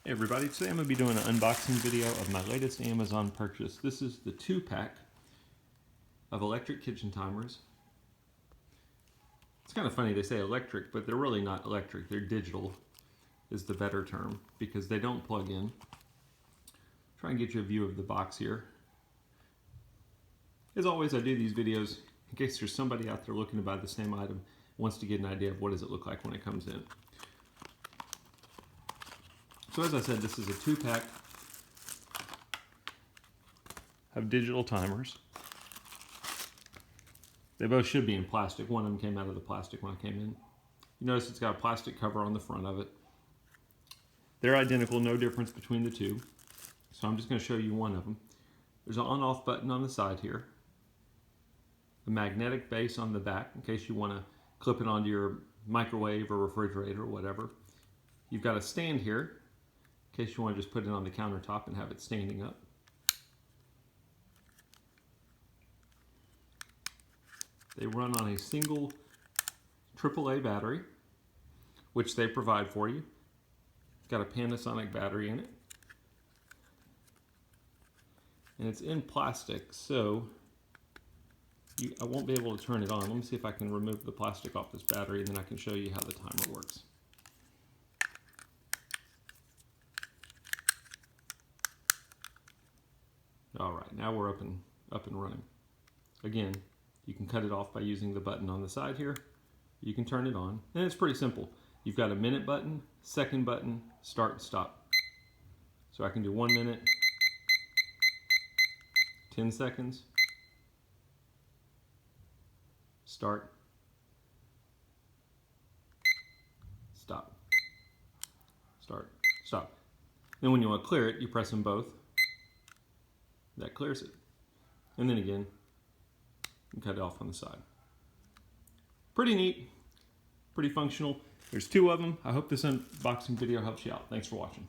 Hey everybody, today I'm going to be doing an unboxing video of my latest Amazon purchase. This is the 2-pack of electric kitchen timers. It's kind of funny they say electric, but they're really not electric. They're digital is the better term because they don't plug in. Try and get you a view of the box here. As always, I do these videos in case there's somebody out there looking to buy the same item, wants to get an idea of what does it look like when it comes in. So as I said, this is a 2-pack of digital timers. They both should be in plastic. One of them came out of the plastic when I came in. You notice it's got a plastic cover on the front of it. They're identical, no difference between the two. So I'm just going to show you one of them. There's an on-off button on the side here. A magnetic base on the back in case you want to clip it onto your microwave or refrigerator or whatever. You've got a stand here in case you want to just put it on the countertop and have it standing up. They run on a single AAA battery, which they provide for you. It's got a Panasonic battery in it. And it's in plastic, so I won't be able to turn it on. Let me see if I can remove the plastic off this battery and then I can show you how the timer works. All right, now we're up and running. Again, you can cut it off by using the button on the side here. You can turn it on, and it's pretty simple. You've got a minute button, second button, start and stop. So I can do 1 minute, 10 seconds, start, stop, start, stop. Then when you want to clear it, you press them both. That clears it. And then again, you cut it off on the side. Pretty neat, pretty functional. There's 2 of them. I hope this unboxing video helps you out. Thanks for watching.